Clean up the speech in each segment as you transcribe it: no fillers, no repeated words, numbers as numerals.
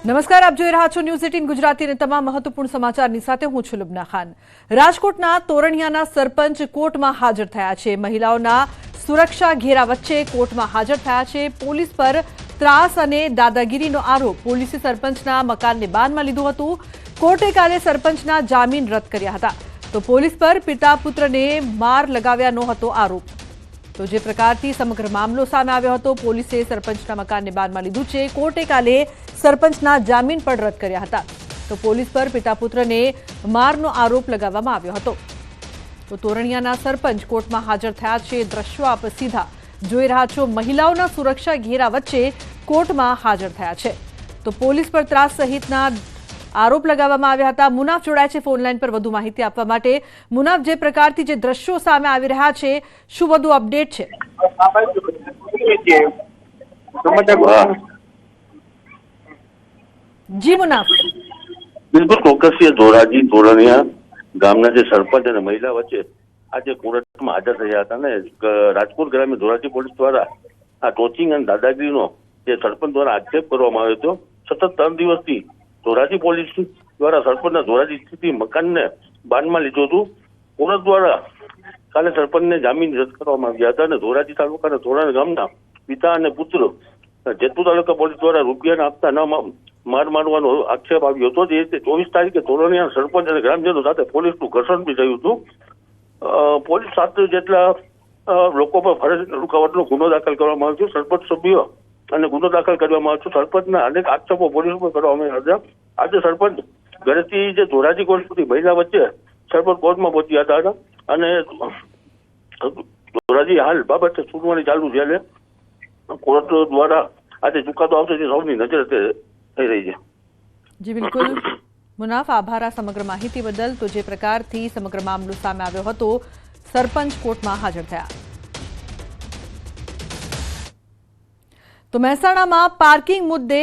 નમસ્કાર, આપ જોઈ રહ્યા છો ન્યૂઝ 18 ગુજરાતી અને તમામ મહત્વપૂર્ણ સમાચારની સાથે હું છું લુબના ખાન। રાજકોટના તોરણિયાના સરપંચ કોર્ટમાં હાજર થયા છે। મહિલાઓના સુરક્ષા ઘેરા વચ્ચે કોર્ટમાં હાજર થયા છે। પોલીસ પર ત્રાસ અને દાદાગીરીનો આરોપ। પોલીસે સરપંચના મકાનને બાનમાં લીધું હતું। કોર્ટે કાલે સરપંચના જામીન રદ કર્યા હતા, તો પોલીસ પર પિતા પુત્રને માર લગાવ્યાનો હતો આરોપ। તો જે પ્રકારથી સમગ્ર મામલો સામે આવ્યો હતો, પોલીસે સરપંચના મકાનને બાનમાં લીધું છે। કોર્ટે કાલે સરપંચના જામીન પણ રદ કર્યા હતા, તો પોલીસ પર પિતા પુત્રને મારનો આરોપ લગાવવામાં આવ્યો હતો। તો તોરણિયાના સરપંચ કોર્ટમાં હાજર થયા છે। દ્રશ્યો આપ સીધા જોઈ રહ્યા છો। મહિલાઓના સુરક્ષા ઘેરા વચ્ચે કોર્ટમાં હાજર થયા છે, તો પોલીસ પર ત્રાસ સહિતના આરોપ લગાવવામાં આવ્યા હતા। મુનાફ જોડાય છે ફોનલાઈન પર વધુ માહિતી આપવા માટે। મુનાફ, જે પ્રકારથી જે દ્રશ્યો સામે આવી રહ્યા છે, શું વધુ અપડેટ છે? જી મુનાફ, બિલકુલ ચોક્કસ ધોરાજી તોરણિયા ગામના જે સરપંચ અને મહિલા વચ્ચે આજે કોર્ટમાં હાજર થયા હતા ને રાજકોટ ગ્રામ્ય ધોરાજી પોલીસ દ્વારા આ ટોચિંગ અને દાદાગીરીનો જે સરપંચ દ્વારા આક્ષેપ કરવામાં આવ્યો હતો। સતત 3 દિવસથી ધોરાજી પોલીસ દ્વારા સરપંચના ધોરાજી સ્થિતિ મકાનને બાનમાં લીધું હતું। કોર્ટ દ્વારા કાલે સરપંચને જામીન રદ કરવામાં આવ્યા હતા અને ધોરાજી તાલુકાના ધોરણ ગામના પિતા અને પુત્ર જેતપુર તાલુકા પોલીસ દ્વારા રૂપિયા આપતા ન માર મારવાનો આક્ષેપ આવ્યો હતો। જે રીતે 24 તારીખે તોરણિયા સરપંચ અને ગ્રામજનો સાથે પોલીસનું ઘર્ષણ બી થયું હતું। પોલીસ 7 જેટલા લોકો પર ફરજ રૂકાવટનો ગુનો દાખલ કરવામાં આવ્યો છે। સરપંચ સભ્યો અને ગુનો દાખલ કરવામાં આવ્યો છે। સરપંચના અનેક આક્ષેપો પોલીસ પર કરવામાં આવ્યા હતા। આજે સરપંચ ઘરેથી જે ધોરાજી કોર્ટ સુધી મહિલા વચ્ચે સરપંચ કોર્ટમાં પહોંચ્યા હતા અને ધોરાજી હાલ બાબતે સુનાવણી ચાલુ છે। કોર્ટ દ્વારા આજે ચુકાદો આવશે તે સૌની નજર થઈ રહી છે। જી બિલકુલ મુનાફ, આભાર આ સમગ્ર માહિતી બદલ। તો જે પ્રકારથી સમગ્ર મામલો સામે આવ્યો હતો, સરપંચ કોર્ટમાં હાજર થયા। તો મહેસાણામાં પાર્કિંગ મુદ્દે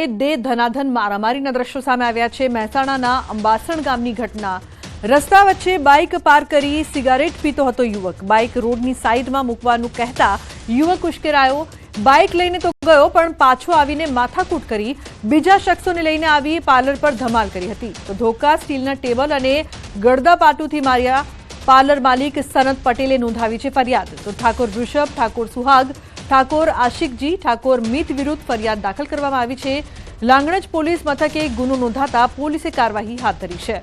ધનાધન મારામારીના દ્રશ્યો સામે આવ્યા છે। મહેસાણાના અંબાસણ ગામની ઘટના। રસ્તા વચ્ચે બાઇક પાર્ક કરી સિગારેટ પીતો હતો યુવક। બાઇક રોડની સાઈડમાં મૂકવાનું કહેતા યુવક ઉશ્કેરાયો। બાઇક લઈને તો ગયો, પણ પાછો આવીને માથાકૂટ કરી બીજા શખ્સોને લઈને આવી પાર્લર પર ધમાલ કરી હતી। તો ધોકા, સ્ટીલના ટેબલ અને ગળદા પાટુથી માર્યા। પાર્લર માલિક સનત પટેલે નોંધાવી છે ફરિયાદ। તો ઠાકોર વૃષભ, ઠાકોર સુહાગ, ઠાકોર આશિકજી, ઠાકોર મિત વિરુદ્ધ ફરિયાદ દાખલ કરવામાં આવી છે। લાંગણજ પોલીસ મથકે ગુનો નોંધાતા પોલીસે કાર્યવાહી હાથ ધરી છે।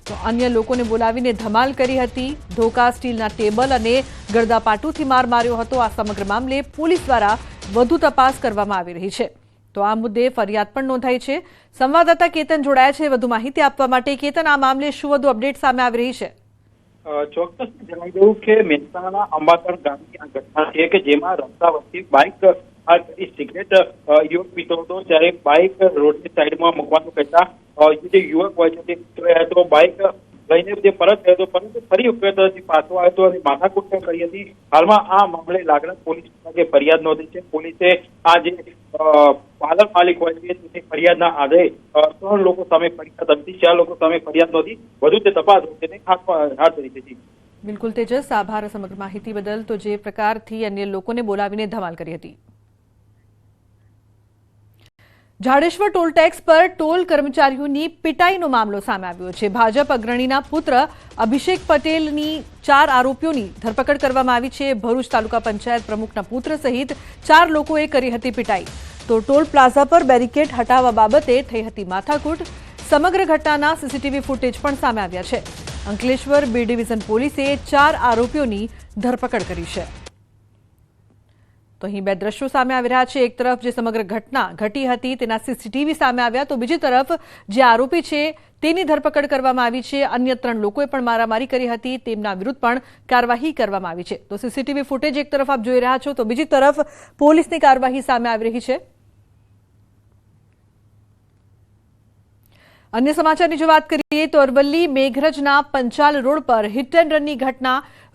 તો અન્ય લોકોને બોલાવીને ધમાલ કરી હતી। ધોકા, સ્ટીલના ટેબલ અને ગળદાપાટુથી માર માર્યો હતો। આ સમગ્ર મામલે પોલીસ દ્વારા વધુ તપાસ કરવામાં આવી રહી છે। તો આ મુદ્દે ફરિયાદ પણ નોંધાઈ છે। સંવાદદાતા કેતન જોડાયા છે વધુ માહિતી આપવા માટે। કેતન, આ મામલે શું વધુ અપડેટ સામે આવી રહી છે? ચોક્કસ જણાવી દઉં કે મહેસાણાના અંબાસણ ગામની આ ઘટના છે કે જેમાં રસ્તા વચ્ચે બાઇક સિગરેટ યુવક પીતો હતો, ત્યારે બાઇક રોડની સાઈડમાં મૂકવાનું કહેતા જે યુવક હોય છે તે ઉતર્યો હતો, બાઇક લઈને જે પરત ગયો હતો, પરંતુ ફરી વખત પાછો આવ્યો હતો અને માથાકૂટ કરી હતી। હાલમાં આ મામલે લાગણજ પોલીસ મથકે ફરિયાદ નોંધી છે। પોલીસે આ જે પાર્લર માલિક હોય છે તેની ફરિયાદના આધારે 3 લોકો સામે ફરિયાદ હતી, 4 લોકો સામે ફરિયાદ નોંધી વધુ તે તપાસ તેને હાથ ધરી છે। બિલકુલ તેજસ, આભાર સમગ્ર માહિતી બદલ। તો જે પ્રકારથી અન્ય લોકોને બોલાવીને ધમાલ કરી હતી। જાડેશ્વર ટોલ ટેક્સ પર ટોલ કર્મચારીઓની પિટાઈનો મામલો સામે આવ્યો છે। ભાજપ અગ્રણીના પુત્ર અભિષેક પટેલની 4 આરોપીઓની ધરપકડ કરવામાં આવી છે। ભરૂચ તાલુકા પંચાયત પ્રમુખના પુત્ર સહિત 4 લોકોએ કરી હતી પિટાઈ। તો ટોલ પ્લાઝા પર બેરિકેડ હટાવવા બાબતે થઈ હતી માથાકૂટ। સમગ્ર ઘટનાના સીસીટીવી ફૂટેજ પણ સામે આવ્યા છે। અંકલેશ્વર બી ડિવિઝન પોલીસે 4 આરોપીઓની ધરપકડ કરી છે। તો અહીં 2 દ્રશ્યો સામે આવી રહ્યા છે। એક તરફ જે સમગ્ર ઘટના ઘટી હતી તેના સીસીટીવી સામે આવ્યા, તો બીજી તરફ જે આરોપી છે તેની ધરપકડ કરવામાં આવી છે। અન્ય 3 લોકોએ પણ મારામારી કરી હતી, તેમના વિરુદ્ધ પણ કાર્યવાહી કરવામાં આવી છે। તો સીસીટીવી ફૂટેજ એક તરફ આપ જોઈ રહ્યા છો, તો બીજી તરફ પોલીસની કાર્યવાહી સામે આવી રહી છે। અન્ય સમાચારની જો વાત કરીએ તો અરવલ્લી મેઘરજના પંચાલ રોડ પર હિટ એન્ડ રનની ઘટના।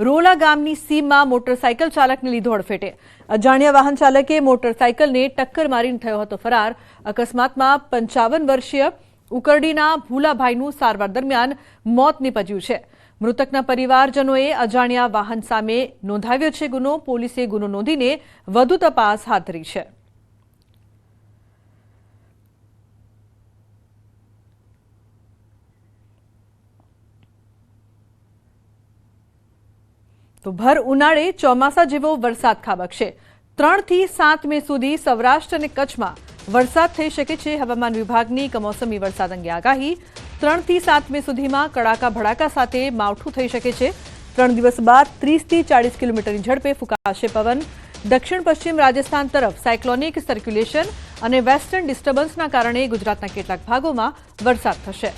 રોલા ગામની સીમમાં મોટરસાયકલ ચાલકને લીધો અડફેટે। અજાણ્યા વાહન ચાલકે મોટરસાયકલને ટક્કર મારીને થયો હતો ફરાર। અકસ્માતમાં 55 વર્ષીય ઉકરડીના ભૂલાભાઈનું સારવાર દરમિયાન મોત નીપજ્યું છે। મૃતકના પરિવારજનોએ અજાણ્યા વાહન સામે નોંધાવ્યો છે ગુનો। પોલીસે ગુનો નોંધીને વધુ તપાસ હાથ ધરી છે। તો ભર ઉનાળે ચોમાસા જેવો વરસાદ ખાબકશે। 3 થી 7 મે સુધી સૌરાષ્ટ્ર અને કચ્છમાં વરસાદ થઈ શકે છે। હવામાન વિભાગની કમોસમી વરસાદ અંગે આગાહી। 3 થી 7 મે સુધીમાં કડાકા ભડાકા સાથે માવઠું થઈ શકે છે। 3 દિવસ બાદ 30 થી 40 કિલોમીટરની ઝડપે ફૂંકાશે પવન। દક્ષિણ પશ્ચિમ રાજસ્થાન તરફ સાયક્લોનિક સર્ક્યુલેશન અને વેસ્ટર્ન ડિસ્ટર્બન્સના કારણે ગુજરાતના કેટલાક ભાગોમાં વરસાદ થશે।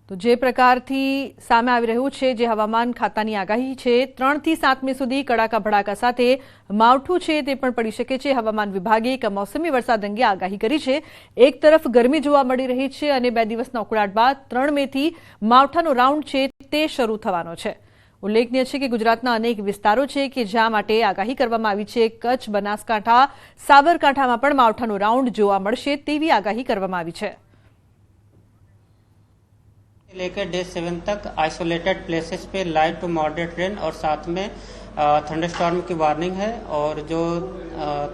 તો જે પ્રકારથી સામે આવી રહ્યું છે, જે હવામાન ખાતાની આગાહી છે, 3 થી 7 મે સુધી કડાકા ભડાકા સાથે માવઠું છે તે પણ પડી શકે છે। હવામાન વિભાગે કમોસમી વરસાદ અંગે આગાહી કરી છે। એક તરફ ગરમી જોવા મળી રહી છે અને 2 દિવસના ઉકળાટ બાદ 3 મેથી માવઠાનો રાઉન્ડ છે તે શરૂ થવાનો છે। ઉલ્લેખનીય છે કે ગુજરાતના અનેક વિસ્તારો છે કે જ્યાં માટે આગાહી કરવામાં આવી છે। કચ્છ, બનાસકાંઠા, સાબરકાંઠામાં પણ માવઠાનો રાઉન્ડ જોવા મળશે તેવી આગાહી કરવામાં આવી છે। लेकर डे 7 तक आइसोलेटेड प्लेसेस पे लाइट टू मॉडरेट रेन और साथ में थंडरस्टॉर्म की वार्निंग है। और जो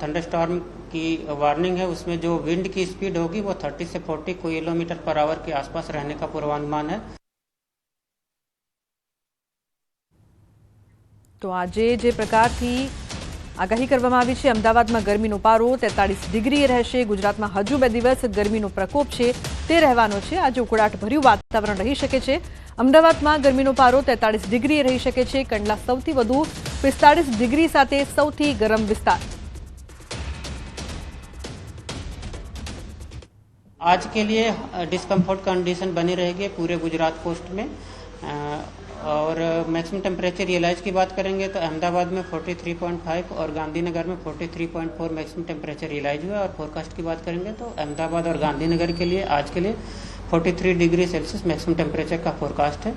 थंडरस्टॉर्म की वार्निंग है उसमें जो विंड की स्पीड होगी वो 30 से 40 किलोमीटर पर आवर के आसपास रहने का पूर्वानुमान है। તો આજે જે પ્રકારથી આગાહી કરવામાં આવી છે, અમદાવાદમાં ગરમીનો પારો 43 ડિગ્રીએ રહેશે। ગુજરાતમાં હજુ 2 દિવસ ગરમીનો પ્રકોપ છે તે રહેવાનો છે। આજે ઉકળાટભર્યું વાતાવરણ રહી શકે છે। અમદાવાદમાં ગરમીનો પારો 43 ડિગ્રીએ રહી શકે છે। કંડલા સૌથી વધુ 45 ડિગ્રી સાથે સૌથી ગરમ વિસ્તાર। आज के लिए डिस्कम्फर्ट कंडीशन बनी रहेगी पूरे गुजरात कोस्ट में। और मैक्सिमम टेम्परेचर रियलाइज की बात करेंगे तो अहमदाबाद में 43.5 और गांधीनगर में 43.4 मैक्सिमम टेम्परेचर रियलाइज हुआ। और फोरकास्ट की बात करेंगे तो अहमदाबाद और गांधीनगर के लिए आज के लिए 43 डिग्री सेल्सियस मैक्सिमम टेम्परेचर का फोरकास्ट है।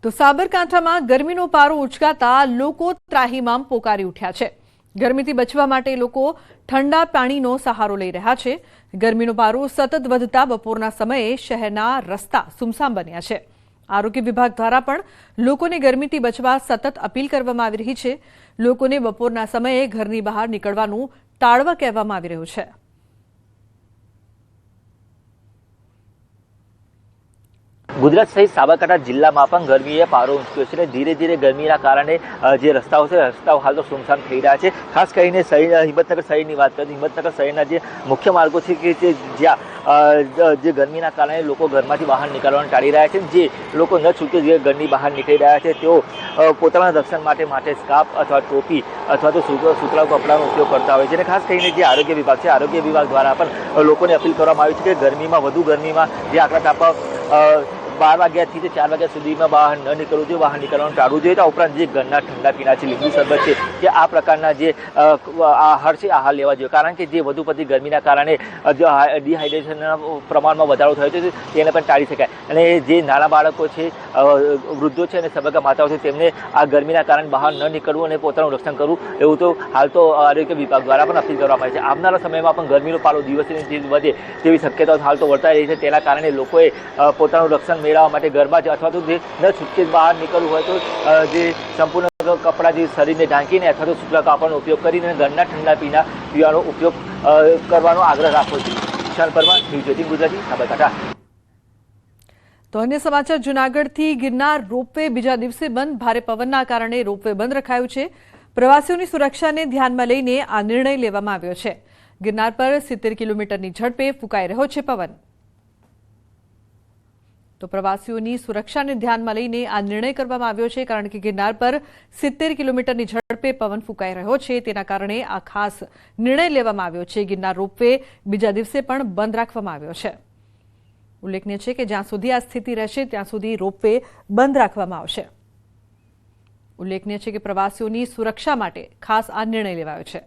તો સાબરકાંઠામાં ગરમીનો પારો ઉચકાતા લોકો ત્રાહિમામ પોકારી ઉઠ્યા છે। ગરમીથી બચવા માટે લોકો ઠંડા પાણીનો સહારો લઈ રહ્યા છે। ગરમીનો પારો સતત વધતા બપોરના સમયે શહેરના રસ્તા સુમસામ બન્યા છે। આરોગ્ય વિભાગ દ્વારા પણ લોકોને ગરમીથી બચવા સતત અપીલ કરવામાં આવી રહી છે। લોકોને બપોરના સમયે ઘરની બહાર નીકળવાનું ટાળવા કહેવામાં આવી રહ્યું છે। ગુજરાત સહિત સાબરકાંઠા જિલ્લામાં પણ ગરમીએ પારો ઊંચક્યો છે। ધીરે ધીરે ગરમીના કારણે જે રસ્તાઓ છે, રસ્તાઓ હાલ તો સુમસામ થઈ રહ્યા છે। ખાસ કરીને હિંમતનગર શહેરની વાત કરીએ, હિંમતનગર શહેરના જે મુખ્ય માર્ગો છે કે જ્યાં જે ગરમીના કારણે લોકો ઘરમાંથી બહાર નીકળવાનું ટાળી રહ્યા છે। જે લોકો ન છૂટકે જે ઘરની બહાર નીકળી રહ્યા છે તેઓ પોતાના રક્ષણ માટે સ્કાર્ફ અથવા ટોપી અથવા તો સુતરાઉ કપડાનો ઉપયોગ કરતા હોય છે। અને ખાસ કરીને જે આરોગ્ય વિભાગ છે, આરોગ્ય વિભાગ દ્વારા પણ લોકોને અપીલ કરવામાં આવી છે કે ગરમીમાં વધુ ગરમીમાં જે આકરા તાપા 12 વાગ્યાથી 4 વાગ્યા સુધીમાં બહાર ન નીકળવું જોઈએ, બહાર નીકળવાનું ટાળવું જોઈએ। તો ઉપરાંત જે ઘરના ઠંડા પીણા છે, લીંબુ શરબત છે, કે આ પ્રકારના જે આહાર છે આહાર લેવા જોઈએ। કારણ કે જે વધુ પડતી ગરમીના કારણે ડિહાઇડ્રેશનના પ્રમાણમાં વધારો થયો છે તેને પણ ટાળી શકાય। અને જે નાના બાળકો છે, વૃદ્ધો છે અને સબંગા માતાઓ છે તેમને આ ગરમીના કારણે બહાર ન નીકળવું અને પોતાનું રક્ષણ કરવું એવું તો હાલ તો આરોગ્ય વિભાગ દ્વારા પણ અપીલ કરવામાં આવી છે। આવનારા સમયમાં પણ ગરમીનો પારો દિવસે વધે તેવી શક્યતાઓ હાલ તો વર્તાઈ રહી છે। તેના કારણે લોકોએ પોતાનું રક્ષણ મેળવવા માટે ઘરમાં જ અથવા તો જે ન છૂટકે બહાર નીકળવું હોય તો જે સંપૂર્ણ કપડાં જે શરીરને ઢાંકીને અથવા તો સૂતરા કાપડનો ઉપયોગ કરીને ઘરના ઠંડા પીવાનો ઉપયોગ કરવાનો આગ્રહ રાખવો જોઈએ। વિશાલ પરમાર, ન્યૂઝ 18 ગુજરાતી, સાબરકાંઠા। તો અન્ય સમાચાર, જૂનાગઢથી ગિરનાર રોપવે બીજા દિવસે બંધ। ભારે પવનના કારણે રોપવે બંધ રખાયું છે। પ્રવાસીઓની સુરક્ષાને ધ્યાનમાં લઈને આ નિર્ણય લેવામાં આવ્યો છે। ગિરનાર પર 70 કિલોમીટરની ઝડપે ફૂંકાઈ રહ્યો છે પવન। તો પ્રવાસીઓની સુરક્ષાને ધ્યાનમાં લઈને આ નિર્ણય કરવામાં આવ્યો છે, કારણ કે ગિરનાર પર 70 કિલોમીટરની ઝડપે પવન ફૂંકાઈ રહ્યો છે। તેના કારણે આ ખાસ નિર્ણય લેવામાં આવ્યો છે। ગિરનાર રોપવે બીજા દિવસે પણ બંધ રાખવામાં આવ્યો છે। ઉલ્લેખનીય છે કે જ્યાં સુધી આ સ્થિતિ રહેશે ત્યાં સુધી રોપવે બંધ રાખવામાં આવશે। ઉલ્લેખનીય છે કે પ્રવાસીઓની સુરક્ષા માટે ખાસ આ નિર્ણય લેવાયો છે।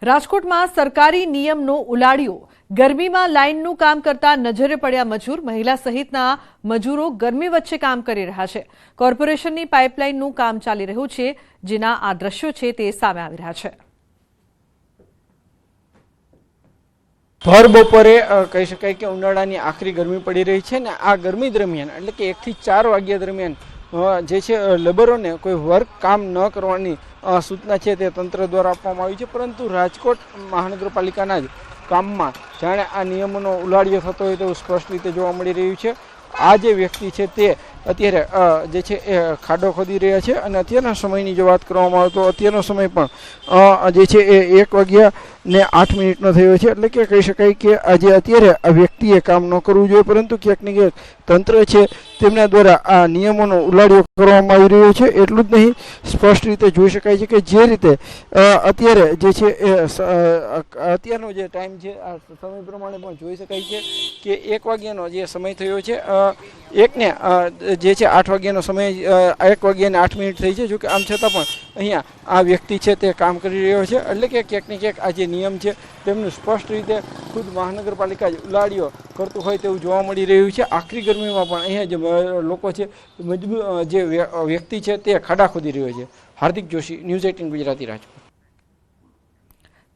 રાજકોટમાં સરકારી નિયમનો ઉલાળ્યો। ગરમીમાં લાઇનનું કામ કરતા નજરે પડ્યા મજૂર। મહિલા સહિતના મજૂરો ગરમી વચ્ચે કામ કરી રહ્યા છે। કોર્પોરેશનની પાઇપલાઇનનું કામ ચાલી રહ્યું છે, જેના આ દ્રશ્યો છે તે સામે આવી રહ્યા છે। ભર બપોરે કહી શકાય કે ઉનાળાની આખરી ગરમી પડી રહી છે ને આ ગરમી દરમિયાન એટલે કે 1 થી 4 વાગ્યા દરમિયાન જે છે લેબરોને કોઈ વર્ક કામ ન કરવાની સૂચના છે તે તંત્ર દ્વારા આપવામાં આવી છે, પરંતુ રાજકોટ મહાનગરપાલિકાના જ કામમાં જાણે આ નિયમોનો ઉલાળ્યો થતો હોય તેવું સ્પષ્ટ રીતે જોવા મળી રહ્યું છે. આ જે વ્યક્તિ છે તે અત્યારે જે છે એ ખાડો ખોદી રહ્યા છે અને અત્યારના સમયની જો વાત કરવામાં આવે તો અત્યારનો સમય પણ જે છે એ 1:08 થયો છે. એટલે કે કહી શકાય કે આજે અત્યારે આ વ્યક્તિએ કામ ન કરવું જોઈએ, પરંતુ ક્યાંક ને ક્યાંક તંત્ર છે તેમના દ્વારા આ નિયમોનો ઉલાળ્યો કરવામાં આવી રહ્યો છે. એટલું જ નહીં, સ્પષ્ટ રીતે જોઈ શકાય છે કે જે રીતે અત્યારે જે છે એ અત્યારનો જે ટાઈમ છે આ સમય પ્રમાણે પણ જોઈ શકાય છે કે 1 વાગ્યાનો જે સમય થયો છે, 8 વાગ્યાનો સમય 1:08 થઈ છે. જોકે આમ છતાં પણ અહીંયા આ વ્યક્તિ છે તે કામ કરી રહ્યો છે. એટલે કે ક્યાંક ને ક્યાંક આ જે નિયમ છે તેમનું સ્પષ્ટ રીતે ખુદ મહાનગરપાલિકા જ ઉલાળ્યો કરતું હોય તેવું જોવા મળી રહ્યું છે. આખરી ગરમીમાં પણ અહીંયા જે લોકો છે જે વ્યક્તિ છે તે ખાડા ખોદી રહ્યો છે. હાર્દિક જોશી, ન્યૂઝ 18 ગુજરાતી, રાજકોટ.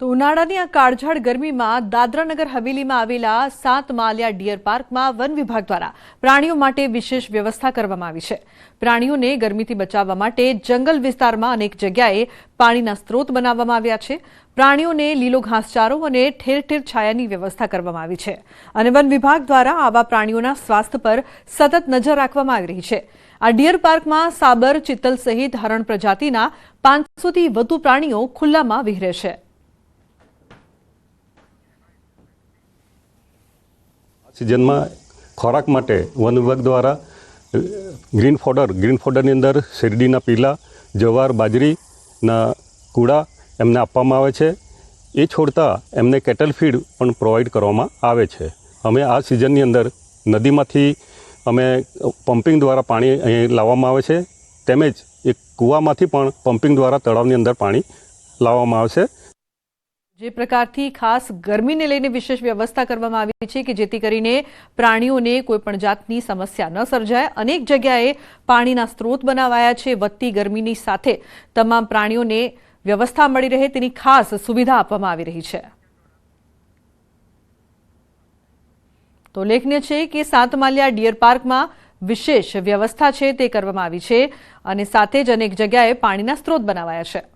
તો ઉનાળાની આ કાળઝાળ ગરમીમાં દાદરાનગર હવેલીમાં આવેલા 7 માળિયા ડિયર પાર્કમાં વન વિભાગ દ્વારા પ્રાણીઓ માટે વિશેષ વ્યવસ્થા કરવામાં આવી છે. પ્રાણીઓને ગરમીથી બચાવવા માટે જંગલ વિસ્તારમાં અનેક જગ્યાએ પાણીના સ્ત્રોત બનાવવામાં આવ્યા છે. પ્રાણીઓને લીલો ઘાસચારો અને ઠેર ઠેર છાયાની વ્યવસ્થા કરવામાં આવી છે અને વન વિભાગ દ્વારા આવા પ્રાણીઓના સ્વાસ્થ્ય પર સતત નજર રાખવામાં આવી રહી છે. આ ડિયર પાર્કમાં સાબર, ચિત્તલ સહિત હરણ પ્રજાતિના 500થી વધુ પ્રાણીઓ ખુલ્લામાં વિહરે છે. સિઝનમાં ખોરાક માટે વન વિભાગ દ્વારા ગ્રીન ફોડરની અંદર શેરડીના પીલા, જવાર, બાજરીના કૂડા એમને આપવામાં આવે છે. એ છોડતા એમને કેટલ ફીડ પણ પ્રોવાઈડ કરવામાં આવે છે. અમે આ સિઝનની અંદર નદીમાંથી અમે પમ્પિંગ દ્વારા પાણી અહીં લાવવામાં આવે છે, તેમજ એક કૂવામાંથી પણ પમ્પિંગ દ્વારા તળાવની અંદર પાણી લાવવામાં આવે છે. જે પ્રકારથી ખાસ ગરમીને લઈને વિશેષ વ્યવસ્થા કરવામાં આવી છે કે જેથી કરીને પ્રાણીઓને કોઈપણ જાતની સમસ્યા ન સર્જાય. અનેક જગ્યાએ પાણીના સ્ત્રોત બનાવાયા છે. વધતી ગરમીની સાથે તમામ પ્રાણીઓને વ્યવસ્થા મળી રહે તેની ખાસ સુવિધા આપવામાં આવી રહી છે. તો ઉલ્લેખનીય છે કે 7 માળિયા ડિયર પાર્કમાં વિશેષ વ્યવસ્થા છે તે કરવામાં આવી છે અને સાથે જ અનેક જગ્યાએ પાણીના સ્ત્રોત બનાવાયા છે.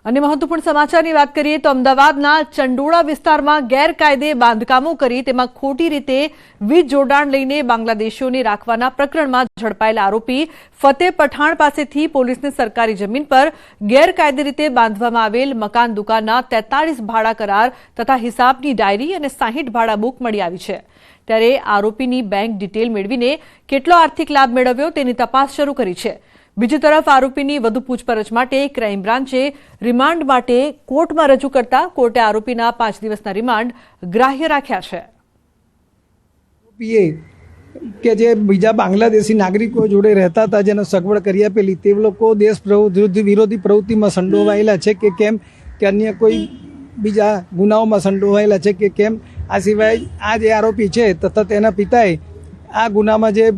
અને મહત્વપૂર્ણ સમાચારની વાત કરીએ તો અમદાવાદના ચંડોળા વિસ્તારમાં ગેરકાયદે બાંધકામો કરી તેમાં ખોટી રીતે વીજ જોડાણ લઈને બાંગ્લાદેશીઓને રાખવાના પ્રકરણમાં ઝડપાયેલા આરોપી ફતેહ પઠાણ પાસેથી પોલીસને સરકારી જમીન પર ગેરકાયદે રીતે બાંધવામાં આવેલ મકાન દુકાનના 43 ભાડા કરાર તથા હિસાબની ડાયરી અને 60 ભાડા બુક મળી આવી છે. ત્યારે આરોપીની બેંક ડિટેલ મેળવીને કેટલો આર્થિક લાભ મેળવ્યો તેની તપાસ શરૂ કરી છે. બીજી તરફ આરોપીની વધુ પૂછપરછ માટે ક્રાઇમ બ્રાન્ચે રિમાન્ડ માટે કોર્ટમાં રજૂ કરતા કોર્ટે આરોપીના 5 દિવસના રિમાન્ડ ગ્રાહ્ય રાખ્યા છે. કે જે બીજા બાંગ્લાદેશી નાગરિકો જોડે રહેતા હતા, જેને સગવડ કરી આપેલી, તે લોકો દેશ વિરોધી પ્રવૃત્તિમાં સંડોવાયેલા છે કે કેમ, કે અન્ય કોઈ બીજા ગુનાઓમાં સંડોવાયેલા છે કે કેમ. આ સિવાય આ જે આરોપી છે તથા તેના પિતાએ આ ગુનામાં જે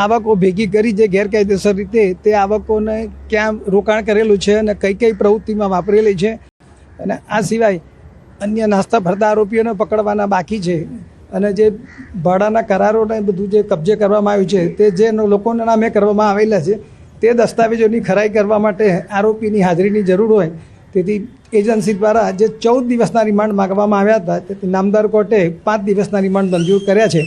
આવકો ભેગી કરી જે ગેરકાયદેસર રીતે, તે આવકોને ક્યાં રોકાણ કરેલું છે અને કઈ કઈ પ્રવૃત્તિમાં વાપરેલી છે. અને આ સિવાય અન્ય નાસ્તા ફરતા આરોપીઓને પકડવાના બાકી છે. અને જે ભાડાના કરારોને બધું જે કબજે કરવામાં આવ્યું છે તે જે લોકોના નામે કરવામાં આવેલા છે તે દસ્તાવેજોની ખરાઈ કરવા માટે આરોપીની હાજરીની જરૂર હોય. તેથી એજન્સી દ્વારા જે 14 દિવસના રિમાન્ડ માંગવામાં આવ્યા હતા, તેથી નામદાર કોર્ટે 5 દિવસના રિમાન્ડ મંજૂર કર્યા છે.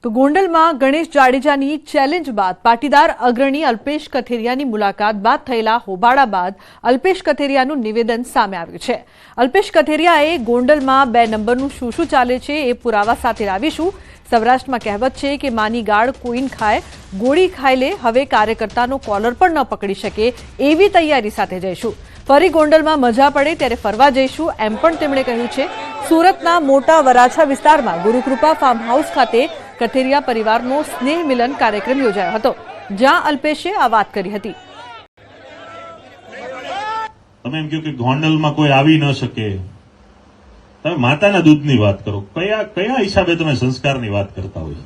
તો ગોંડલમાં ગણેશ જાડેજાની ચેલેન્જ બાદ પાટીદાર અગ્રણી અલ્પેશ કથેરિયાની મુલાકાત બાદ થયેલા હોબાળા બાદ અલ્પેશ કથેરિયાનું નિવેદન સામે આવ્યું છે. અલ્પેશ કથેરિયાએ ગોંડલમાં 2 નંબરનું શું ચાલે છે એ પુરાવા સાથે લાવીશું. સૌરાષ્ટ્રમાં કહેવત છે કે માની ગાળ કોઈન ખાય, ગોળી ખાઈ લે. હવે કાર્યકર્તાનો કોલર પણ ન પકડી શકે એવી તૈયારી સાથે જઈશું. ફરી ગોંડલમાં મજા પડે ત્યારે ફરવા જઈશું એમ પણ તેમણે કહ્યું છે. સુરતના મોટા વરાછા વિસ્તારમાં ગુરુકૃપા ફાર્મ હાઉસ ખાતે કથેરિયા પરિવારનો સ્નેહ મિલન કાર્યક્રમ યોજાયો હતો, જ્યાં અલ્પેશે આ વાત કરી હતી. તમે એમ કહો કે ગોંડલમાં કોઈ આવી ન શકે, તમે માતાના દૂધની વાત કરો. કયા હિસાબે તમે સંસ્કારની વાત કરતા હોય?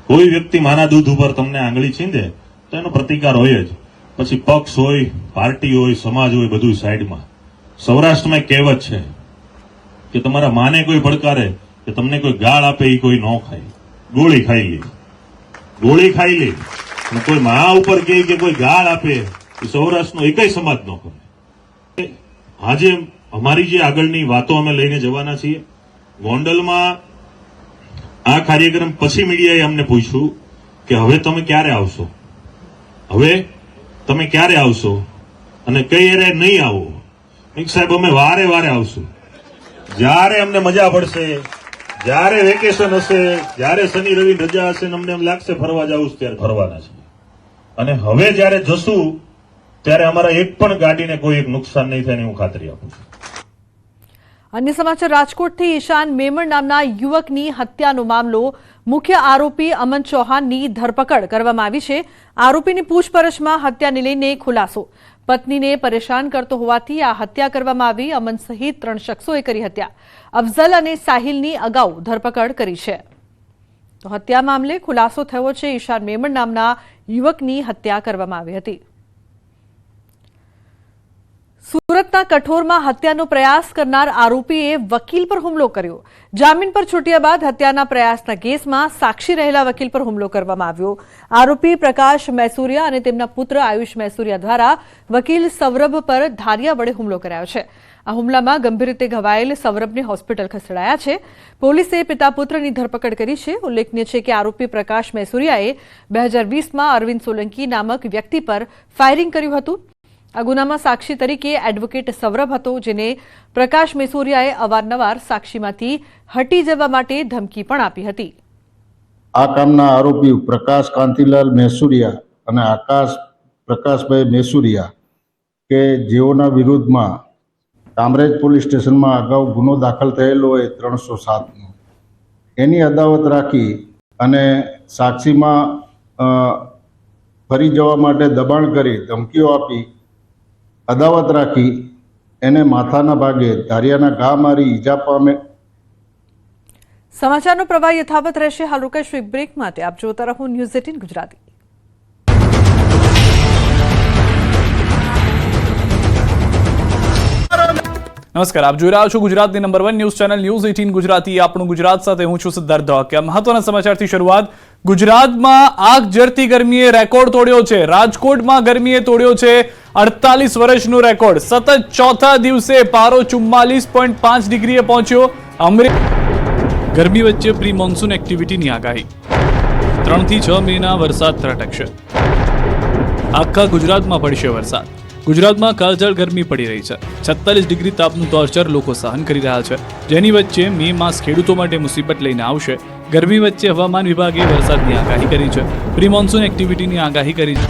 કોઈ વ્યક્તિ માના દૂધ ઉપર તમને આંગળી છીંદે તો એનો પ્રતિકાર હોય જ. પછી પક્ષ હોય, પાર્ટી હોય, સમાજ હોય, બધું સાઈડમાં. સૌરાષ્ટ્રમાં કહેવત છે કે તમારા માને કોઈ પડકારે કે તમને કોઈ ગાળ આપે એ કોઈ ન ખાય, ગોળી ખાઈ લે અને કોઈ મા ઉપર કહે કે કોઈ ગાળ આપે એ સૌરાષ્ટ્રનો એકય સમાજ ન કરે. આજે અમારી જે આગળની વાતો અમે લઈને જવાના છીએ, ગોંડલમાં આ કાર્યક્રમ પછી મીડિયાએ અમને પૂછ્યું કે હવે તમે ક્યારે આવશો અને કઈ એરે નહીં આવો. સાહેબ અમે વારે આવશું, જ્યારે અમને મજા પડશે, જ્યારે વેકેશન હશે, જ્યારે શનિ રવિ રજા હશે, અમને એમ લાગશે ફરવા જવું ત્યારે ફરવાના છે. અને હવે જ્યારે જશું ત્યારે અમારા એક પણ ગાડીને કોઈ એક નુકસાન નહીં થાય હું ખાતરી આપું છું. અન્ય સમાચાર રાજકોટથી ઈશાન મેમણ નામના યુવકની હત્યાનો મામલો, મુખ્ય આરોપી અમન ચૌહાણની ધરપકડ કરવામાં આવી છે. આરોપીની પૂછપરછમાં હત્યાને લઈને ખુલાસો. પત્નીને પરેશાન કરતો હોવાથી આ હત્યા કરવામાં આવી. અમન સહિત 3 શખ્સોએ કરી હત્યા. અફઝલ અને સાહિલની અગાઉ ધરપકડ કરી છે. તો હત્યા મામલે ખુલાસો થયો છે. ઈશાન મેમણ નામના યુવકની હત્યા કરવામાં આવી હતી. સુરતના કઠોરમાં હત્યાનો પ્રયાસ કરનાર આરોપીએ વકીલ પર હુમલો કર્યો. જામીન પર છૂટ્યા બાદ હત્યાના પ્રયાસના કેસમાં સાક્ષી રહેલા વકીલ પર હુમલો કરવામાં આવ્યો. આરોપી પ્રકાશ મૈસુરિયા અને તેમના પુત્ર આયુષ મૈસુરિયા દ્વારા વકીલ સૌરભ પર ધારિયા વડે હુમલો કરાયો છે. આ હુમલામાં ગંભીર રીતે ઘવાયેલ સૌરભને હોસ્પિટલ ખસેડાયા છે. પોલીસે પિતા પુત્રની ધરપકડ કરી છે. ઉલ્લેખનીય છે કે આરોપી પ્રકાશ મૈસુરિયાએ 2020માં અરવિંદ સોલંકી નામક વ્યક્તિ પર ફાયરિંગ કર્યું હતું. આ ગુનામાં સાક્ષી તરીકે એડવોકેટ સૌરભ હતો, જેને પ્રકાશ મૈસુરિયાએ અવારનવાર સાક્ષીમાંથી હટી જવા માટે ધમકી પણ આપી હતી. આ કામના આરોપી પ્રકાશ કાંતિલાલ મૈસુરિયા અને આકાશ પ્રકાશભાઈ મૈસુરિયા કે જેઓના વિરુદ્ધમાં કામરેજ પોલીસ સ્ટેશનમાં અગાઉ ગુનો દાખલ થયેલો હોય 307નો, એની અદાવત રાખી અને સાક્ષીમાં ફરી જવા માટે દબાણ કરી ધમકીઓ આપી અદાવત રાખી એને માથાના ભાગે ધારિયાના ઘા મારી ઈજા પામે. સમાચારનો પ્રવાહ યથાવત રહેશે. હાલ રોકાઈશું એક બ્રેક માટે. આપ જોતા રહો ન્યૂઝ 18 ગુજરાતી. નમસ્કાર, આપ જોઈ રહ્યા છો ગુજરાતની number 1 news channel news 18 Gujarati. આપણું ગુજરાત સાથે હું છું સિદ્ધાર્થ ધોળકિયા. મહત્વના સમાચારથી શરૂઆત. ગુજરાતમાં આગ ઝરતી ગરમીએ રેકોર્ડ તોડ્યો છે. રાજકોટમાં ગરમીએ તોડ્યો છે 48 વર્ષનો રેકોર્ડ. સતત ચોથા દિવસે પારો 44.5 ડિગ્રીએ પહોંચ્યો. ગરમી વચ્ચે પ્રી મોન્સૂન એક્ટિવિટીની આગાહી. 3 થી 6 મેના વરસાદ ત્રટકશે. આખા ગુજરાતમાં પડશે વરસાદ. ગુજરાતમાં કાળઝાળ ગરમી પડી રહી છે. 46 ડિગ્રી તાપનું ટોર્ચર લોકો સહન કરી રહ્યા છે, જેની વચ્ચે મે માસ ખેડૂતો માટે મુસીબત લઈને આવશે. ગરમી વચ્ચે હવામાન વિભાગે વરસાદની આગાહી કરી છે. પ્રી મોન્સૂન એક્ટિવિટીની આગાહી કરી છે.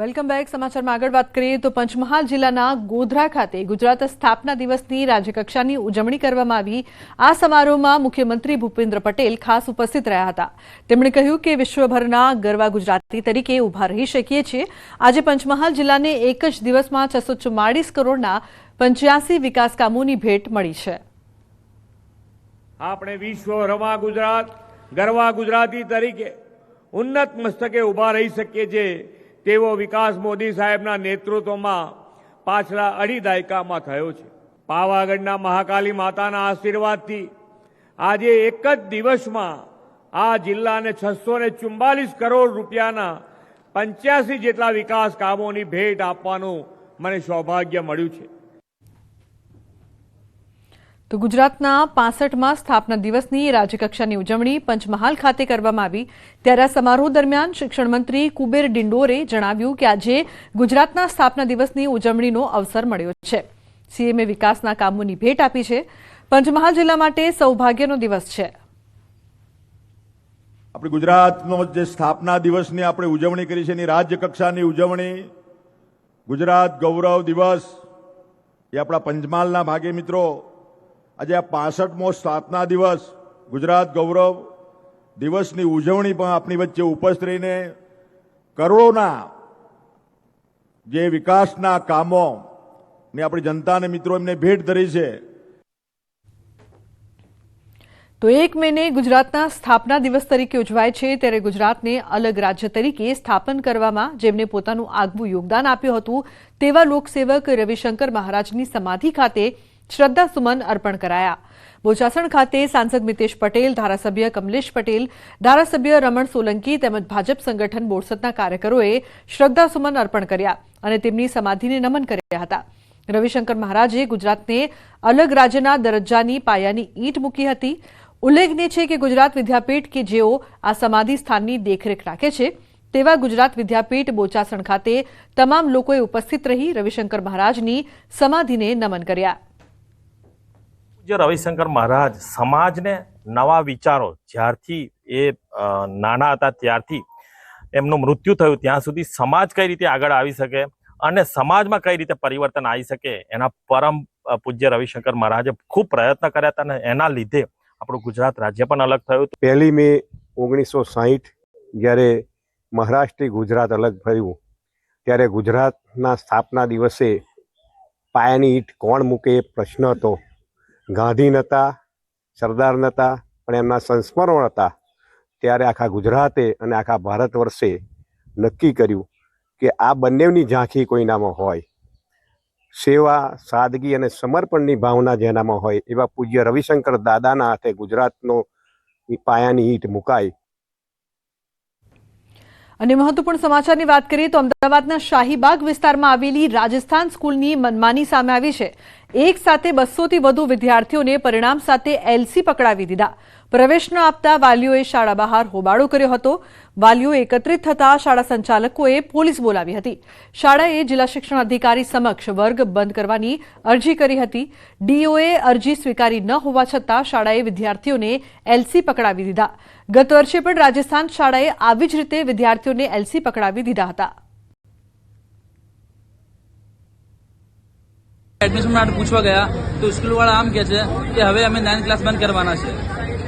Welcome back. સમાચારમાં આગળ વાત કરીએ તો પંચમહાલ જિલ્લાના ગોધરા ખાતે ગુજરાત સ્થાપના દિવસની રાજ્યકક્ષાની ઉજવણી કરવામાં આવી. આ સમારોહમાં મુખ્યમંત્રી ભૂપેન્દ્ર પટેલ ખાસ ઉપસ્થિત રહ્યા હતા. તેમણે કહ્યું કે વિશ્વભરના ગરવા ગુજરાતી તરીકે ઉભા રહી શકીએ છીએ. આજે પંચમહાલ જિલ્લાને એક જ દિવસમાં 644 કરોડના 85 વિકાસ કામોની ભેટ મળી છે. આપણે વિશ્વભરમાં ગુજરાત ગરવા ગુજરાતી તરીકે ઉન્નત મસ્તકે ઉભા રહી શકીએ છીએ તેવો વિકાસ મોદી સાહેબના નેતૃત્વમાં પાછલા 2.5 દાયકામાં થયો છે. પાવાગઢના મહાકાલી માતાના આશીર્વાદથી આજે એક જ દિવસમાં આ જિલ્લાને 644 કરોડ રૂપિયાના 85 જેટલા વિકાસ કામોની ભેટ આપવાનું મને સૌભાગ્ય મળ્યું છે. તો ગુજરાતના 65માં સ્થાપના દિવસની રાજ્યકક્ષાની ઉજવણી પંચમહાલ ખાતે કરવામાં આવી. ત્યારે આ સમારોહ દરમિયાન શિક્ષણ મંત્રી કુબેર ડિંડોરે જણાવ્યું કે આજે ગુજરાતના સ્થાપના દિવસની ઉજવણીનો અવસર મળ્યો છે. સીએમએ વિકાસના કામોની ભેટ આપી છે. પંચમહાલ જિલ્લા માટે સૌભાગ્યનો દિવસ છે. આપણે ગુજરાતનો જે સ્થાપના દિવસની આપણે ઉજવણી કરી છે એની રાજ્યકક્ષાની ઉજવણી ગુજરાત ગૌરવ દિવસ એ આપણા પંચમહાલના ભાગે મિત્રો આજે આ 65મો સ્થાપના દિવસ ગુજરાત ગૌરવ દિવસની ઉજવણી પણ આપણી વચ્ચે ઉપસ્થિત રહીને કરોડોના જે વિકાસના કામો ને આપણી જનતાને મિત્રો એમને ભેટ ધરી છે. તો 1 મેને ગુજરાતના સ્થાપના દિવસ તરીકે ઉજવાય છે, ત્યારે ગુજરાતને અલગ રાજ્ય તરીકે સ્થાપન કરવામાં જેમને પોતાનું આગવું યોગદાન આપ્યું હતું તેવા લોકસેવક રવિશંકર મહારાજની સમાધિ ખાતે શ્રદ્ધાસુમન અર્પણ કરાયા. બોચાસણ ખાતે સાંસદ મિતેશ પટેલ, ધારાસભ્ય કમલેશ પટેલ, ધારાસભ્ય રમણ સોલંકી તેમજ ભાજપ સંગઠન બોરસદના કાર્યકરોએ શ્રદ્ધાસુમન અર્પણ કર્યા અને તેમની સમાધિને નમન કર્યા હતા. રવિશંકર મહારાજે ગુજરાતને અલગ રાજ્યના દરજ્જાની પાયાની ઈંટ મૂકી હતી. ઉલ્લેખનીય છે કે ગુજરાત વિદ્યાપીઠ કે જેઓ આ સમાધિ સ્થાનની દેખરેખ રાખે છે તેવા ગુજરાત વિદ્યાપીઠ બોચાસણ ખાતે તમામ લોકોએ ઉપસ્થિત રહી રવિશંકર મહારાજની સમાધિને નમન કર્યા. રવિશંકર મહારાજ સમાજને નવા વિચારો, જ્યારથી એ નાના હતા ત્યારથી એમનું મૃત્યુ થયું ત્યાં સુધી સમાજ કઈ રીતે આગળ આવી શકે અને સમાજમાં કઈ રીતે પરિવર્તન આવી શકે એના પરમ પૂજ્ય રવિશંકર મહારાજે ખૂબ પ્રયત્ન કર્યા હતા અને એના લીધે આપણું ગુજરાત રાજ્ય પણ અલગ થયું. 1 મે 1960 જ્યારે મહારાષ્ટ્રથી ગુજરાત અલગ થયું ત્યારે ગુજરાતના સ્થાપના દિવસે પાયાની ઈંટ કોણ મૂકે એ પ્રશ્ન હતો. ગાંધી નહોતા, સરદાર નહોતા, પણ એમના સંસ્મરણ હતા. ત્યારે આખા ગુજરાતે અને આખા ભારત વર્ષે નક્કી કર્યું કે આ બંનેની ઝાંખી કોઈનામાં હોય, સેવા, સાદગી અને સમર્પણની ભાવના જેનામાં હોય એવા પૂજ્ય રવિશંકર દાદાના હાથે ગુજરાતનો પાયાની ઈંટ મુકાય. અને મહત્વપૂર્ણ સમાચારની વાત કરીએ તો અમદાવાદના શાહીબાગ વિસ્તારમાં આવેલી રાજસ્થાન સ્કૂલની મનમાની સામે આવી છે. એક સાથે 200 થી વધુ વિદ્યાર્થીઓને પરિણામ સાથે એલસી પકડાવી દીધા. પ્રવેશ ન આપતા વાલીઓએ શાળા બહાર હોબાળો કર્યો હતો. વાલીઓ એકત્રિત થતા શાળા સંચાલકોએ પોલીસ બોલાવી હતી. શાળાએ જિલ્લા શિક્ષણ અધિકારી સમક્ષ વર્ગ બંધ કરવાની અરજી કરી હતી. ડીઓએ અરજી સ્વીકારી ન હોવા છતાં શાળાએ વિદ્યાર્થીઓને એલસી પકડાવી દીધા. ગત વર્ષે પણ રાજસ્થાન શાળાએ આવી જ રીતે વિદ્યાર્થીઓને એલસી પકડાવી દીધા હતા. એડમિશન માટે પૂછવા ગયા તો સ્કૂલવાળા આમ કહે છે કે હવે અમે 9 ક્લાસ બંધ કરવાના છે.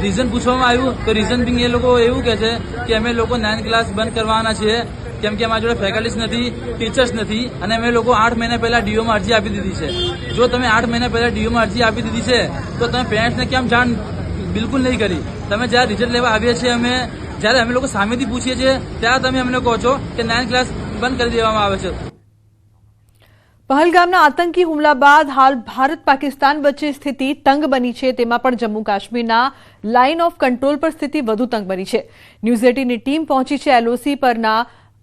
રીઝન પૂછવામાં આવ્યું તો રીઝન બી એ લોકો એવું કહે છે કે અમે લોકો 9 ક્લાસ બંધ કરવાના છીએ કેમ કે અમારી જોડે ફેકલ્ટીઝ નથી, ટીચર્સ નથી અને અમે લોકો 8 મહિના પહેલા ડીઓમાં અરજી આપી દીધી છે. જો તમે 8 મહિના પહેલા ડીઓમાં અરજી આપી દીધી છે તો તમે પેરેન્ટ્સને કેમ જાણ બિલકુલ નહીં કરી? તમે જ્યારે રિઝલ્ટ લેવા આવીએ છીએ જ્યારે અમે લોકો સામેથી પૂછીએ છીએ ત્યારે તમે અમને કહો છો કે 9 ક્લાસ બંધ કરી દેવામાં આવે છે. પહલગામના આતંકી હુમલા બાદ હાલ ભારત પાકિસ્તાન વચ્ચે સ્થિતિ તંગ બની છે. તેમાં પણ જમ્મુ કાશ્મીરના લાઇન ઓફ કંટ્રોલ પર સ્થિતિ વધુ તંગ બની છે. ન્યૂઝ 18ની ટીમ પહોંચી છે એલઓસી પરના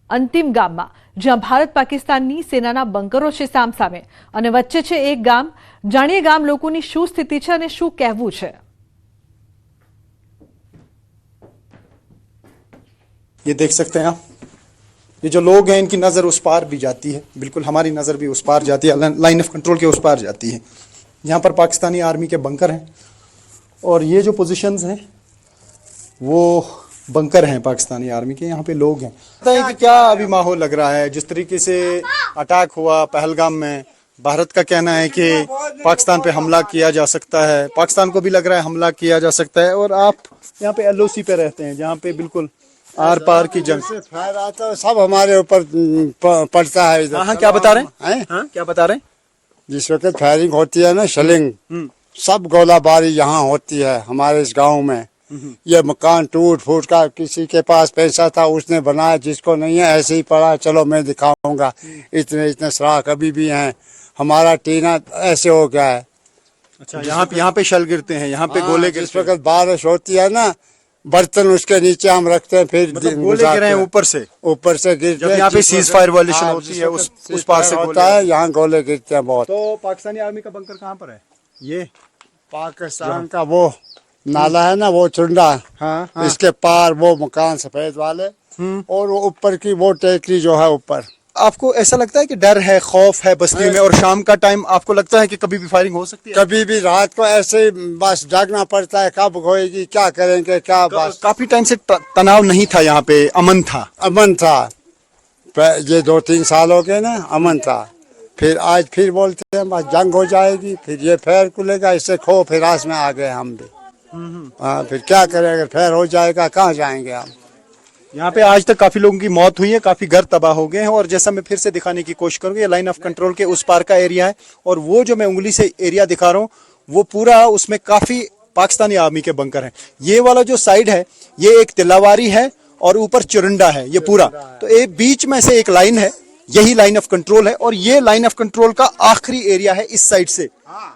અંતિમ ગામમાં, જ્યાં ભારત પાકિસ્તાનની સેનાના બંકરો છે સામસામે અને વચ્ચે છે એક ગામ. જાણીએ ગામ લોકોની શું સ્થિતિ છે અને શું કહેવું છે. ये देख सकते हैं आप, ये जो लोग हैं इनकी नज़र उस पार भी जाती है, बिल्कुल हमारी नज़र भी उस पार जाती है, लाइन ऑफ कंट्रोल के उस पार जाती है. यहाँ पर पाकिस्तानी आर्मी के बंकर हैं और ये जो पोजीशंस हैं वो बंकर हैं पाकिस्तानी आर्मी के. यहाँ पे लोग हैं. पता है कि क्या अभी माहौल लग रहा है, जिस तरीके से अटैक हुआ पहलगाम में, भारत का कहना है कि पाकिस्तान पे हमला किया जा सकता है, पाकिस्तान को भी लग रहा है हमला किया जा सकता है. और आप यहाँ पे एलओसी पे रहते हैं जहाँ पे बिल्कुल आर पार की जंग से फायर आता है, सब हमारे ऊपर पड़ता है. हाँ, क्या बता रहे हैं? हाँ, क्या बता रहे हैं? जिस वक्त फायरिंग होती है ना, शलिंग, सब गोलाबारी यहाँ होती है हमारे इस गांव में. ये मकान टूट फूट का, किसी के पास पैसा था उसने बनाया, जिसको नहीं है ऐसे ही पड़ा. चलो मैं दिखाऊंगा, इतने इतने सराख अभी भी हैं. हमारा टीना ऐसे हो गया है. अच्छा, यहाँ पे शल गिरते हैं, यहाँ पे गोले गिरते हैं. जिस वक्त बारिश होती है ना, बर्तन उसके नीचे हम रखते हैं, फिर गोले गिरे हैं ऊपर से गिरते हैं. यहाँ पे सीज फायर वायलेशन होती है, उस पार से होता है, यहाँ गोले गिरते हैं बहुत. तो पाकिस्तानी आर्मी का बंकर कहाँ पर है? ये पाकिस्तान का वो नाला है ना, वो चुंडा. हाँ. इसके पार वो मकान सफेद वाले और वो ऊपर की वो टेकरी जो है ऊपर. आपको ऐसा लगता है कि डर है, खौफ है बस्ती में, और शाम का टाइम आपको लगता है कि कभी भी फायरिंग हो सकती है? कभी भी रात को ऐसे ही बस जागना पड़ता है, कब होएगी, क्या करेंगे, क्या. बस काफी टाइम से तनाव नहीं था यहाँ पे, अमन था. ये 2-3 साल हो गए ना, अमन था. फिर आज फिर बोलते हैं बस जंग हो जाएगी, फिर ये फेर खुलेगा, इससे खो फिरास में आ गए हम भी. हाँ, फिर क्या करें, अगर फेर हो जाएगा कहाँ जाएंगे हम. यहाँ पे आज तक काफी लोगों की मौत हुई है, काफी घर तबाह हो गए हैं. और जैसा मैं फिर से दिखाने की कोशिश करूंगा, ये लाइन ऑफ कंट्रोल के उस पार का एरिया है और वो जो मैं उंगली से एरिया दिखा रहा हूँ वो पूरा, उसमें काफी पाकिस्तानी आर्मी के बंकर हैं। ये वाला जो साइड है ये एक तिलावारी है और ऊपर चुरंडा है ये पूरा। तो एक बीच में से एक लाइन है, यही लाइन ऑफ कंट्रोल है और ये लाइन ऑफ कंट्रोल का आखिरी एरिया है इस साइड से।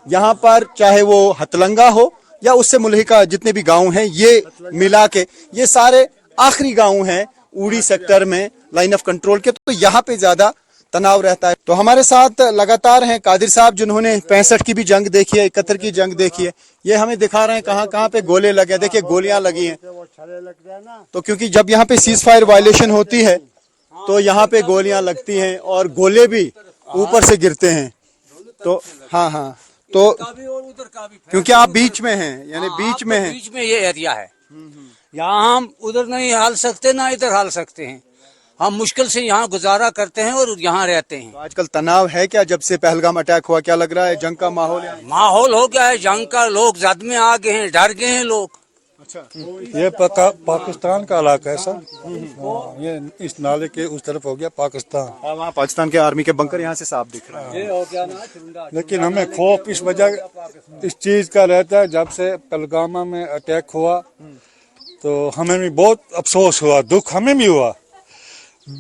यहाँ पर चाहे वो हतलंगा हो या उससे मुल्हिका जितने भी गांव हैं ये मिला के ये सारे आखिरी गांव हैं उड़ी सेक्टर में लाइन ऑफ कंट्रोल के। तो यहाँ पे ज्यादा तनाव रहता है। तो हमारे साथ लगातार हैं कादिर साहब जिन्होंने 65 की भी जंग देखी है, 71 की जंग देखी है। ये हमें दिखा रहे हैं कहाँ कहाँ पे गोले लगे, देखिए गोलियां लगी हैं। तो क्योंकि जब यहाँ पे सीज फायर वायलेशन होती है तो यहाँ पे गोलियां लगती हैं और गोले भी ऊपर से गिरते हैं। तो हाँ तो क्योंकि आप बीच में हैं, यानी बीच में हैं, बीच में ये एरिया है, यहाँ हम उधर नहीं हाल सकते ना इधर हाल सकते हैं। हम मुश्किल से यहाँ गुजारा करते हैं और यहाँ रहते हैं। तो आजकल तनाव है क्या? जब से पहलगाम अटैक हुआ क्या लग रहा है जंग का माहौल हो गया है जंग का, लोग जद में आ गए हैं, डर गए हैं लोग। ये पाकिस्तान का इलाका है सर। ये इस नाले के उस तरफ हो गया पाकिस्तान। वहाँ पाकिस्तान के आर्मी के बंकर यहाँ से साफ दिख रहा है। लेकिन हमें खौफ इस वजह इस चीज का रहता है, जब से पहलगामा में अटैक हुआ तो हमें भी बहुत अफसोस हुआ, दुख हमें भी हुआ,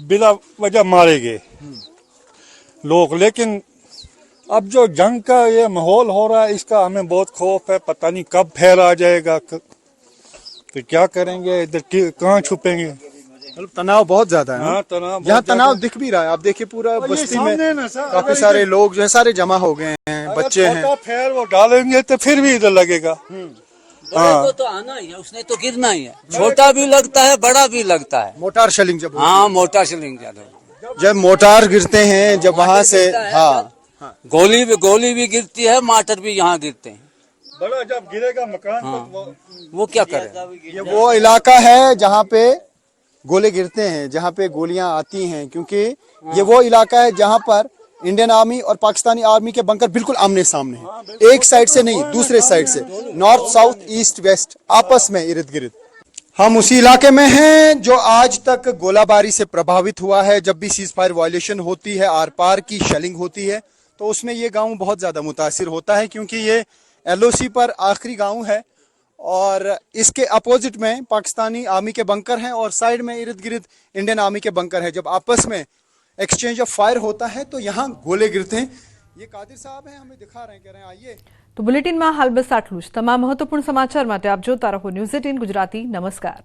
बिना वजह मारे गए लोग। लेकिन अब जो जंग का ये माहौल हो रहा है इसका हमें बहुत खौफ है, पता नहीं कब फैल आ जाएगा, तो क्या करेंगे, इधर कहाँ छुपेंगे। मतलब तनाव बहुत ज्यादा है। हाँ, तनाव यहाँ तनाव दिख भी रहा है। आप देखिए पूरा बस्ती में काफी सारे लोग जो है सारे जमा हो गए हैं, बच्चे हैं। फैल वो डालेंगे तो फिर भी इधर लगेगा। हाँ तो आना ही है, उसने तो गिरना ही है। छोटा भी लगता है बड़ा भी लगता है। मोटार शेलिंग जब मोटार शेलिंग जब मोटार गिरते हैं, जब वहाँ से गोली भी गिरती है, माटर भी यहाँ गिरते हैं। बड़ा जब गिरेगा मकान वो क्या करे। ये वो इलाका है जहाँ पे गोले गिरते हैं, जहाँ पे गोलियां आती हैं, क्योंकि ये वो इलाका है जहाँ पर इंडियन आर्मी और पाकिस्तानी आर्मी के बंकर बिल्कुल आमने सामने हैं। एक साइड से नहीं, दूसरे साइड से, नॉर्थ साउथ ईस्ट वेस्ट आपस में इर्द गिर्द। हम उसी इलाके में हैं जो आज तक गोलाबारी से प्रभावित हुआ है। जब भी सीज फायर वायलेशन होती है, आर पार की शेलिंग होती है, तो उसमें ये गांव बहुत ज्यादा मुतासिर होता है, क्योंकि ये LOC पर आखिरी गांव है और इसके अपोजिट में पाकिस्तानी आर्मी के बंकर हैं और साइड में इर्द गिर्द इंडियन आर्मी के बंकर हैं। जब आपस में एक्सचेंज ऑफ फायर होता है तो यहाँ गोले गिरते हैं। ये कादिर साहब हैं, हमें दिखा रहे हैं, कह रहे हैं आइए। तो बुलेटिन में हाल बस आटલું જ। તમામ મહત્વપૂર્ણ સમાચાર માટે આપ જોતા રહો ન્યૂઝ 18 ગુજરાતી। નમસ્કાર।